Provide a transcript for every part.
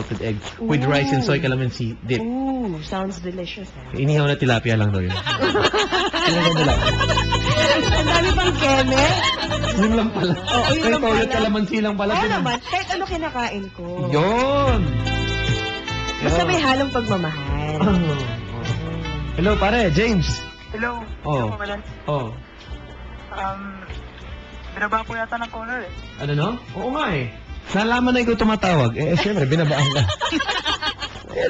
salted egg with rice and soy calamansi dip. Ooh, sounds delicious. Inihaw na tilapia lang daw yun. Pinaganda lang. Ang dami pang keme. Yun lang pala. Oo, yun May lang toilet pala. calamansi lang pala. Oo naman, kahit ano kinakain ko. Yun! Basta may halong pagmamahal. Hello, pare. James. Hello. Oh. Hello, Kalan. Oh. Binaba po yata ng caller eh. Ano no? Oo nga eh. Nalaman na ikaw tumatawag. Siyempre, binabaan ka.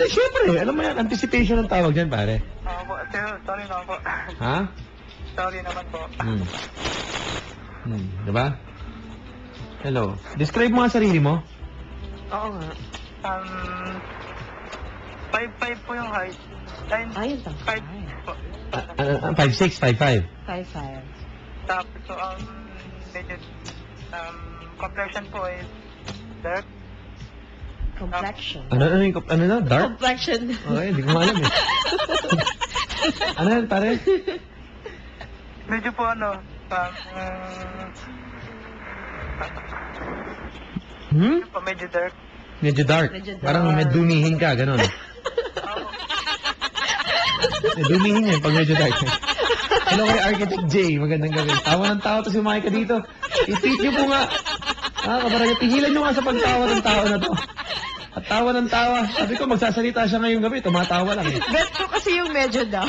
Siyempre. Alam mo yan, anticipation ng tawag dyan, pare. Po, sorry naman po. Ha? Sorry naman po. Diba? Hello. Describe mo ang sarili mo. Oo nga. 5'5" po yung height. Ayun, tangkay. 5 po. 5'6", 5'5". 5'5". Tapos, medyo, complexion po is dark. Complexion. Ano na? Dark? Complexion. Okay, hindi ko alam eh. Ano yan, pare? Medyo po medyo dark. Medyo dark. Parang may dumihin ka, gano'n. May dumihin yan pag medyo dark. Hello kay Architect J, magandang gabi. Tawa ng tao to si Micah dito. I-tweet niyo po nga. Kabarangay, pigilan niyo nga sa pagtawa ng tao na to. At tawa ng tawa. Sabi ko, magsasalita siya ngayong gabi. Tumatawa lang eh. Bet ko kasi yung medyo daw.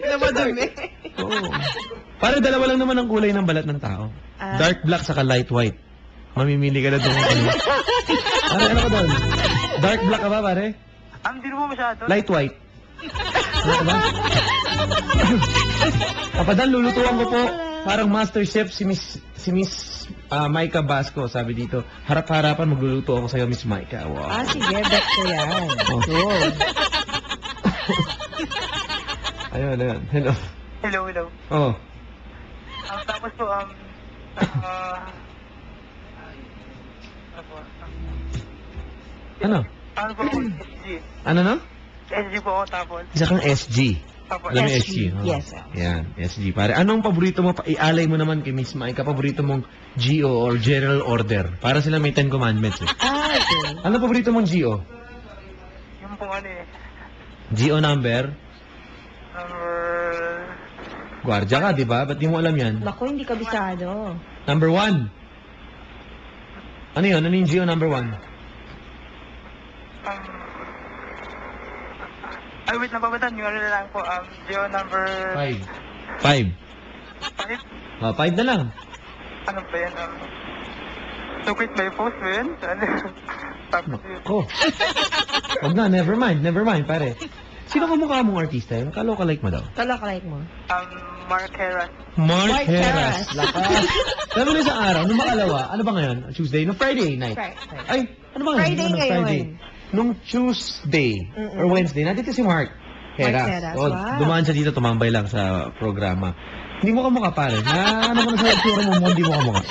Na madumi. Oo. Parang dalawa lang naman ang kulay ng balat ng tao. Dark black saka light white. Mamimili ka na doon. Ano ka doon? Dark black ka ba, pare? Hindi po masyado. Light white. Ano ka ba? Kapadan, lulutuan ko po. Parang master chef si Miss Micah Basco. Sabi dito, harap-harapan magluluto ako sa'yo, Miss Micah. Wow. Sige, bet ko yan. Ayun. Hello. Hello. Oh. Tapos po, Ano? ano po ako, SG. Ano no? SG po ako tapos. Isa kang SG. Alam mo SG? Oh. Yes. Yan, SG. Pare, anong paborito mo? Ialay mo naman kay Miss Micah. Paborito mong GO or General Order. Para sila may 10 commandments eh. Okay. Ano paborito mong GO? Yung po GO number? Guardia ka, di ba? Ba't di mo alam yan? Naku, hindi kabisado. Number 1. Ano yun? Ano yung GO number 1? Wait, nababatan. Yung na lang po, Geo number 5. 5. 5 na lang. Ano ba yan? To quit my post ba yun? Oh. Wag na, never mind, pare. Sino ka mukha mong artista yun? Kaloka-like mo daw. Kaloka-like mo. Mark Heras. Mark Heras. Heras. Lakas. Sabi mo na isang araw, nung makalawa, ano ba ngayon? Tuesday? No, Friday night. Ay, ano ba ngayon? Friday Ano, ngayon. Nung Tuesday or Wednesday, nandito si Mark Heras. Heras, O, wow. dumaan siya dito, tumambay lang sa programa. Hindi mo kamukha, pare. Ano mo na sa itsura mo, hindi mo kamukha.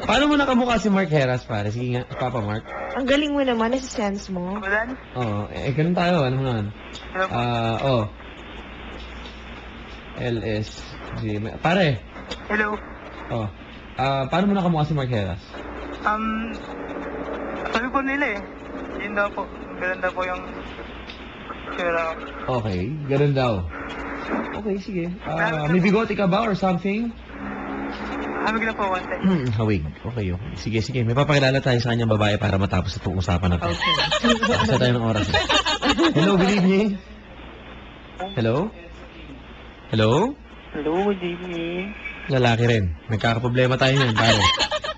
Paano mo nakamukha si Mark Heras, pare? Sige nga, Papa Mark. Ang galing mo naman, nasa-sense mo. Kabadan? Oo, ganun tayo. Ano mo naman? LSG. Pare. Hello. Paano mo nakamukha si Mark Heras? Sabi po nila eh. Yun daw po. Ganun daw po yung sira. Okay, ganun daw. Okay, sige. May bigote ka ba or something? Hamig na po, konti. Hawig. Okay. Sige. May papakilala tayo sa kanyang babae para matapos itong usapan na to. Okay. Kasi tayo ng oras. Hello, good evening. Hello? Hello, good evening. Lalaki rin. Nagkakaproblema tayo niyan, pare.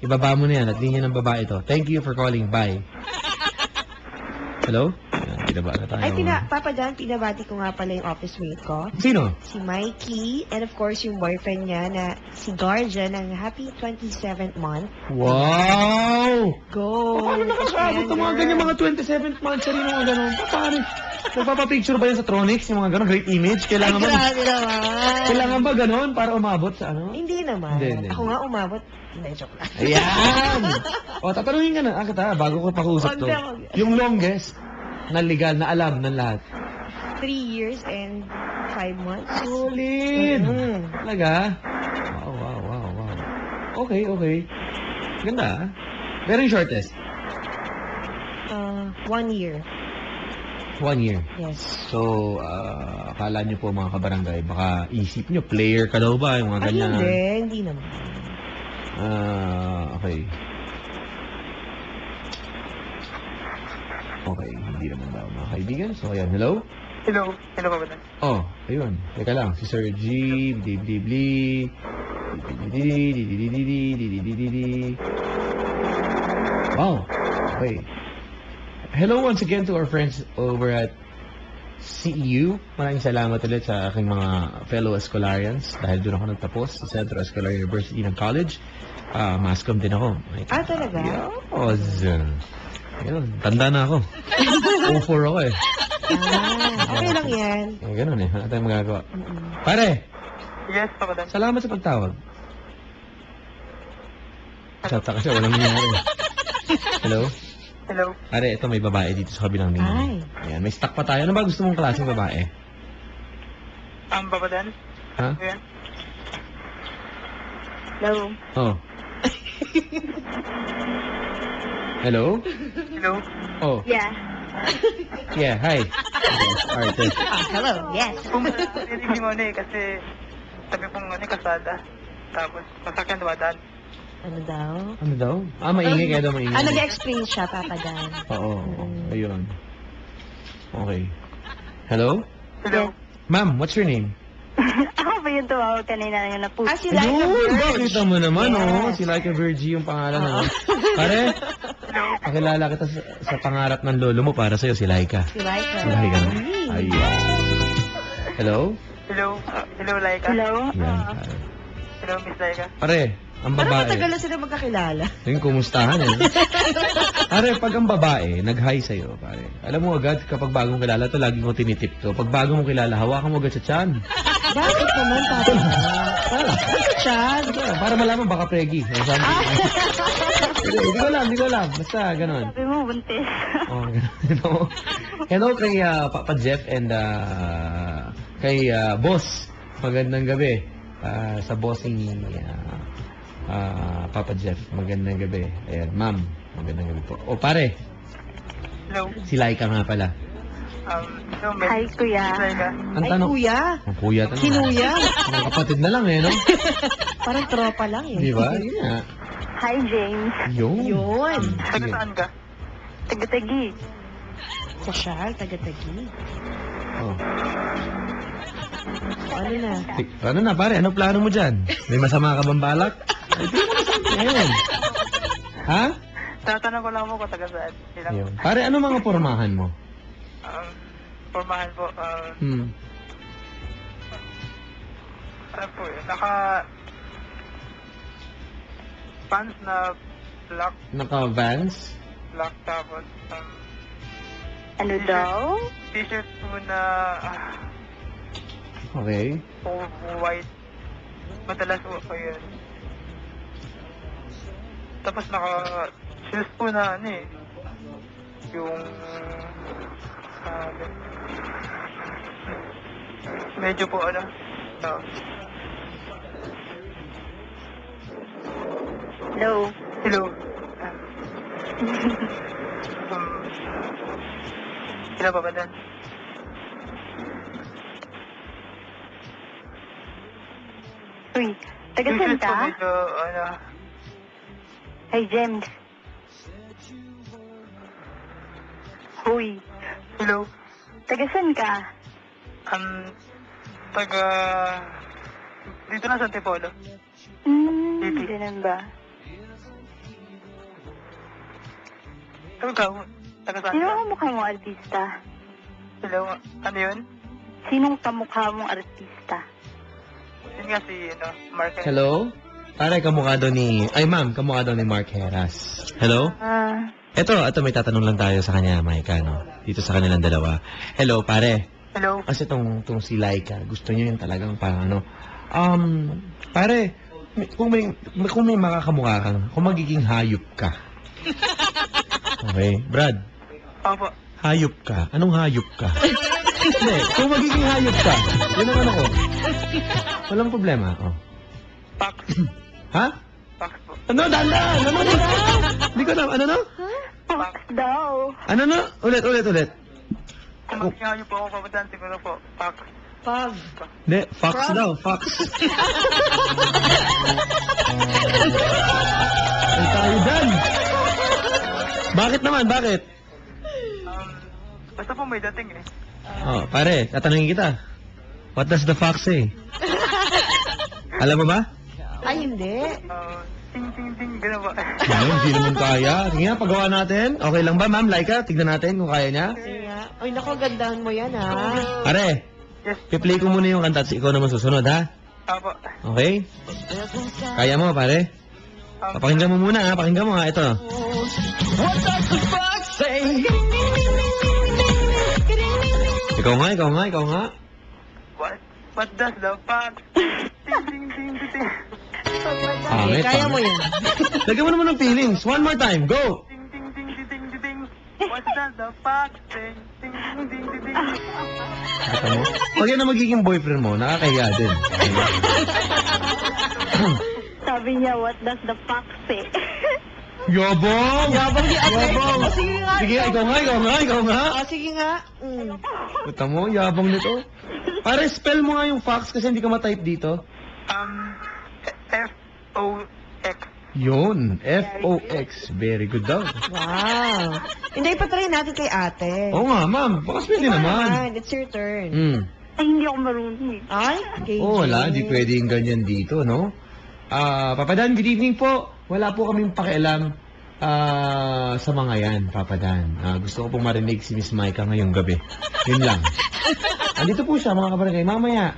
Ibaba mo na yan at linya ng babae to. Thank you for calling. Bye. Hello? Pinaba na tayo. Ay, Papa John, pinabati ko nga pala yung office mate ko. Sino? Si Mikey, and of course, yung boyfriend niya na si Guardian, ng happy 27th month. Wow! Go! Paano nakakaabot ng mga ganyan, mga 27th month rin mga gano'n? Paano? Nagpapapicture ba yan sa Tronix, yung mga gano'n? Great image? Kailangan ba? Grabe naman! Kailangan ba gano'n para umabot sa ano? Hindi naman. Hindi. Ako nga umabot. Hindi, joke lang. Ayan! O, tatanungin ka na. Kita, bago ko pakusap to. Wag. Yung longest na legal, na alam ng lahat. 3 years and 5 months. Solid! Talaga? Wow. Okay. Ganda, ah. Pero yung shortest? 1 year. 1 year. Yes. So, akala nyo po mga kabarangay, baka isip nyo, player ka daw ba? Yung mga Ay, ganyan. hindi naman. Okay. Okay, hindi naman daw mga kaibigan. So, ayan, hello? Hello. Hello, Kapitan. Oh, ayun. Teka lang, si Sir G, blibli, wow. Okay. Hello once again to our friends over at CEU. Maraming salamat ulit sa aking mga fellow Escolarians dahil doon ako nagtapos sa Central Escolar University ng college. Mascom din ako. Talaga? Yes. Ayun, tanda na ako. 04 ako eh. Okay lang yan. Ganun eh. Wala tayong magagawa. Pare, Yes, Kapitan. salamat sa pagtawag. Chata ka siya, walang nangyari. Hello? Hello. Pare, ito may babae dito sa kabilang linya. Ay. Ayan, may stock pa tayo. Ano ba gusto mong klaseng babae? Kapitan. Ha? Ayan. Hello. Oh. Hello? Hello. Oh. Yeah. Yeah, hi. Alright, thanks. Hello. Yes. Kung hindi mo ano eh, kasi sabi pong ano, kasada. Tapos, masakyan dumadaan. Ano daw? Ano daw? Maingay kaya daw maingay. Nag-explain siya, Papa Dan. Oo, ayun. Okay. Hello? Hello. Ma'am, what's your name? Ako ba yung tumawag kanina na na-post? Si Laika Ayun, Verge. bakita mo naman, Yes. oh. Si Laika Virgie yung pangalan na. Pare, pakilala kita sa pangarap ng lolo mo para sa'yo, si Laika. Si Laika. Si Laika. Ayan. Hello? Hello. Hello, Laika. Hello? Yan. Hello, Miss Laika. Pare, ang Parang babae. matagal na sila magkakilala. Yung kumustahan eh. Pare, pag ang babae, nag-hi sa'yo, pare. Alam mo agad, kapag bagong kilala to, lagi ko tinitip to. Pag bagong mo kilala, hawakan mo agad sa tiyan. Bakit naman, Papa? Bakit siya? Para malaman, baka pregi. Or something. Hindi ko alam. Basta, ganun. Sabi mo, buntis. Oh, ganun. Hello kay Papa Jeff and kay Boss. Magandang gabi. Sa bossing ni Papa Jeff. Magandang gabi. Ayan, ma'am. Magandang gabi po. O pare, Hello. si Laika nga pala. Hello, Miss Hi, kuya. Laika. Ang Ay, tanong, kuya. Ang kuya tanong. Kinuya. Ang kapatid na lang eh, no? Parang tropa lang eh. Di ba? Yun nga. Hi, James. Yun. Yun. Taga Sige. saan ka? Tagatagi. Sosyal, taga-tagi. Oh. Ano na? Ano na pare, ano plano mo dyan? May masama ka bang balak? Ay, di mo nasabi ngayon. Ha? Tatanong ko lang po kung taga saan. Ilang, Yun. Pare, ano mga pormahan mo? formahan po, ano po yun, pants na black, Naka-vans? tapos, Ano daw? t-shirt po na, Okay. white. Madalas po yun. Tapos shoes po na ano eh. Yung medyo po ano. Hello? Hello. Sila pa ba dan? Uy, tagasan Yung shoes po ka? medyo ano. Hi, James. Huy, Hello. tagasan ka? Taga dito na sa Antipolo. Ganun ba? Ikaw, taga saan Sino ka? ang mukha mong artista? Hello, ano yun? Sinong kamukha mong artista? Yun nga si, Mark. Hello? Pare, kamukha daw ni... Ay, ma'am, kamukha daw ni Mark Heras. Hello? Ito, may tatanong lang tayo sa kanya, Maika, no? Dito sa kanilang dalawa. Hello, pare. Hello. Kasi tong si Laika, gusto niyo yung talagang parang pare, kung may makakamukha kang, kung magiging hayop ka. Okay, Brad, Opo. hayop ka. Anong hayop ka? Hindi, kung magiging hayop ka, yun ang ano ko. Walang problema. Oh. Pax. Ha? Pax po. Ano, dandan? Ano? Hindi ko na, ano no? Fox daw. Ano na? Ulit. Kung makikita niyo po ako papadaan, siguro po, Fox. Pag. Hindi, fox daw, fox. Ay, tayo dyan. Bakit naman, bakit? Basta po may dating eh. Oh, pare, tatanungin kita. What does the fox say? Alam mo ba? Ay, hindi. Ting, ting, ting, gano'n ba? Ano, hindi naman kaya. Sige nga, pagawa natin. Okay lang ba, ma'am? Laika, tignan natin kung kaya niya. Sige nga. Ay, naku, gandaan mo yan, ha? Pare, Yes. piplay ko muna yung kanta at ikaw naman susunod, ha? Apo. Okay? Kaya mo, pare? Papakinggan mo muna, ha? Pakinggan mo, ha? Ito. Ikaw nga. What does the fox? Ting, ting, ting, ting, ting. Pangit, Kaya mo pangit. yan. Lagyan mo naman ng feelings. One more time, go! Ting, ting, ting, ting, ting, ting, ting. What does the fox say? Ting, ting, ting, ting, ting. Kata mo? Pag yan ang magiging boyfriend mo, nakakahiya din. Sabi niya, what does the fox say? Yabong! Yabang di ate. Yabong! O, sige nga. Sige, ikaw nga. O, sige nga. Puta mo, yabang nito. Pare, spell mo nga yung fox kasi hindi ka ma-type dito. F-O-X. Yun, F-O-X. Very good daw. Wow. Hindi, ipatry natin kay ate. Oo nga, ma'am. Baka pwede naman. It's your turn. Ay, hindi ako marunong eh. Ay, KJ. Oo, wala. Hindi pwedeng ganyan dito, no? Papadan, good evening po. Wala po kaming pakialam sa mga yan, Papadan. Gusto ko pong marinig si Miss Maika ngayong gabi. Yun lang. Andito po siya, mga kabarangay. Mamaya,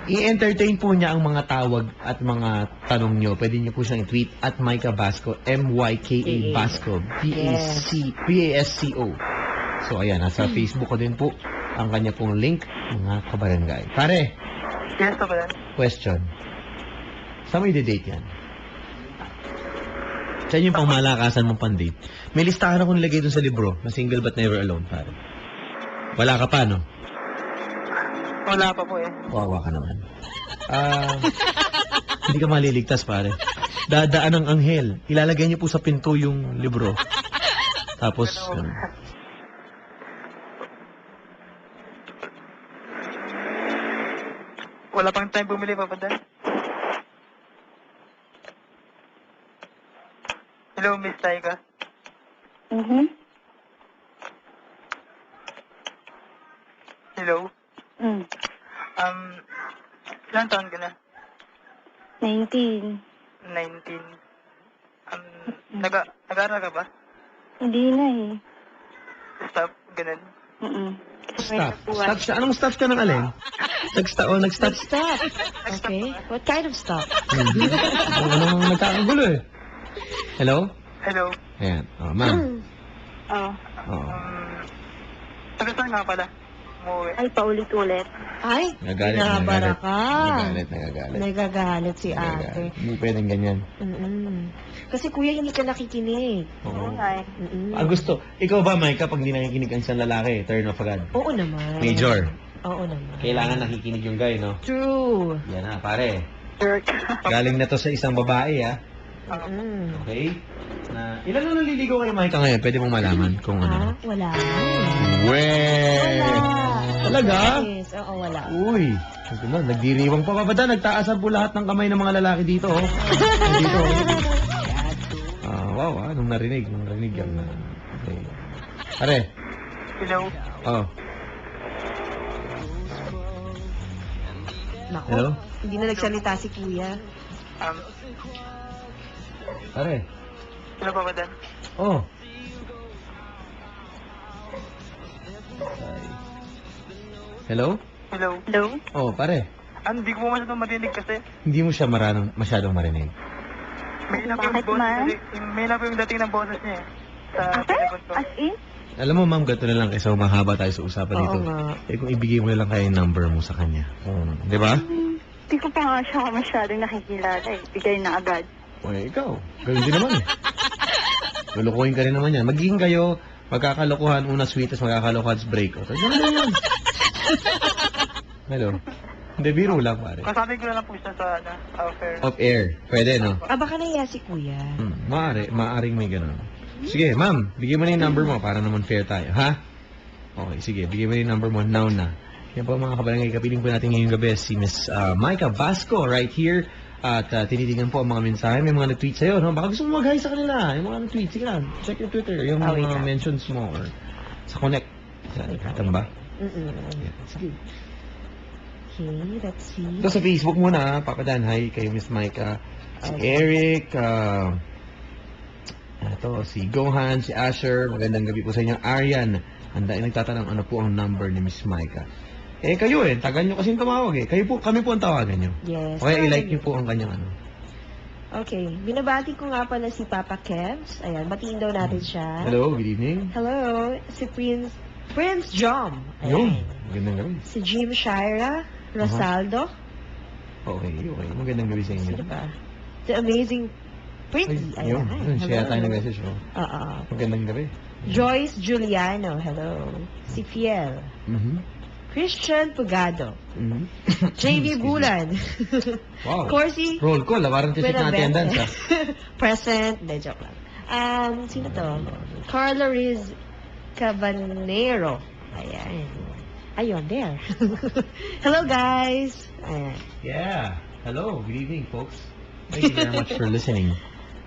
i-entertain po niya ang mga tawag at mga tanong nyo. Pwede niyo po siyang i-tweet at Maika Basco, M-Y-K-A Basco, B-A-S-C-O. So, ayan, nasa Facebook ko din po ang kanya pong link, mga kabarangay. Pare, Yes, Papadan. question. Saan mo i-date yan? Saan yung pangmalakasan mong pandate? May listahan akong nilagay dun sa libro na Single But Never Alone, pare. Wala ka pa, no? Wala pa po eh. Wawa ka naman. Hindi ka maliligtas, pare. Dadaan ng anghel. Ilalagay niyo po sa pinto yung libro. Tapos, Wala pang time bumili, Papadan. Hello, Miss Taika. Hello. Ilang taon ka na? 19. 19. Nag-aaral ka ba? Hindi na eh. Stop, ganun. staff. Staff siya. Anong staff ka ng alin? Nag-staff. Stop. Okay. What kind of stuff? Anong nagkakagulo eh? Hello? Hello. Ayan. Oh, ma'am. Oh. Oh. Taga saan nga pala? Umuwi. Ay, paulit-ulit. Ay, Nagagalit. nabara ka. Nagagalit. Nagagalit si ate. Hindi pwedeng ganyan. Kasi kuya, hindi ka nakikinig. Oo. Ay. Gusto. Ikaw ba, Mike, kapag hindi nakikinig ang isang lalaki, turn off agad? Oo naman. Major. Oo naman. Kailangan nakikinig yung guy, no? True. Yan na, pare. Jerk. Galing na to sa isang babae, ha? Okay? Ilan na naliligaw kayo, Mike, ngayon? Pwede mong malaman kung ano. Wala. Weh! Talaga? Yes, oo, wala. Uy, ito na, nagdiriwang pa babada. Nagtaasan po lahat ng kamay ng mga lalaki dito, oh. Dito, oh. Wow, nung narinig yan. Okay. Pare. Hello. Oh. Nako, Hello? hindi na nagsalita si kuya. Pare. Hello, Papadan. Oh. Hello? Hello. Hello? Oh, pare. Hindi ko po masyadong marinig kasi Hindi mo siya masyadong marinig. may na po yung Bakit boses. man? May na po yung dating ng boses niya eh. Sa Okay? likod ko. As in? Alam mo, ma'am, gato na lang kasi mahaba tayo sa usapan Oo dito. nga. Eh, kung ibigay mo na lang kayo yung number mo sa kanya. Di ba? Hindi ko pa nga siya masyadong nakikilala eh. Bigay na agad. Uy, ikaw. Gawin din naman eh. Lulukuhin ka rin naman yan. Magiging kayo, magkakalokohan, una sweet, tapos magkakalokohan sa break. Okay, gano'n na yan. Hello? Hindi, biro lang, pare. Kasabi ko na lang po siya sa offer. Off air. Pwede, no? Baka nahiya si kuya. Maaring may gano'n. Sige, ma'am, bigyan mo na yung number mo para naman fair tayo, ha? Okay, sige, bigyan mo na yung number mo now na. Yan po mga kabarangay, kapiling po natin ngayong gabi si Miss Micah Basco right here. At tinitingnan po ang mga mensahe. May mga nag-tweet sa'yo, no? Baka gusto mo mag-hi sa kanila. Yung mga nag-tweet, sige lang. Check your Twitter, yung wait mga lang. mentions mo or sa Connect. Katang ba? Yeah, sige. Okay, let's see. Ito sa Facebook muna, Papa Dan, hi kay Miss Micah. Si Eric, ito, si Gohan, si Asher, magandang gabi po sa inyo. Aryan, nagtatanong ano po ang number ni Miss Micah. Eh kayo tagal nyo kasing tumawag kami po ang tawagan nyo. Yes. Okay, i-like nyo po ang kanyang ano. Okay, binabati ko nga pala si Papa Kevs. Ayan, batiin daw natin siya. Hello, good evening. Hello, si Prince Jom. Yun, Ayan. magandang gabi. Si Jim Shira Rosaldo. Okay, magandang gabi sa inyo. Sino ba? The Amazing Pretty. Yun, share tayo ng Hello. message mo. Oo. Magandang gabi. Joyce Juliano. Hello. Si Fiel. Christian Pugado. JB Bulan. Wow. Corsi Roll call, parang tisik na attendance. Present. De, joke lang. Sino to? Carla Riz Cabanero. Ayan. Ayun, there. Hello, guys. Ayan. Yeah. Hello, good evening, folks. Thank you very much for listening.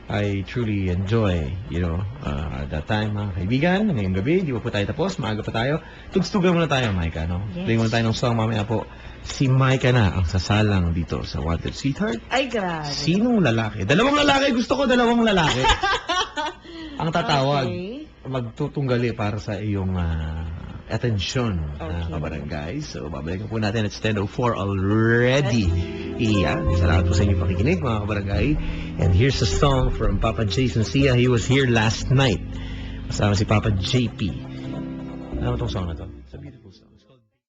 I truly enjoy, that time, mga kaibigan. Ngayong gabi, di pa po tayo tapos. Maaga pa tayo. Tugstugan muna tayo, Micah, no? Yes. Play muna tayo ng song. Mamaya po, si Micah na ang sasalang dito sa Wanted Sweetheart. Ay, grabe. Sinong lalaki? Dalawang lalaki. Gusto ko dalawang lalaki. Ang tatawag, Okay. magtutunggali para sa iyong atensyon, Okay. kabarangay. So, babalikan po natin at 10:04 already. Iyan. Salamat po sa inyong pakikinig, mga kabarangay. And here's a song from Papa Jason Sia. He was here last night. Kasama si Papa JP. Ano itong song na to? It's a beautiful song.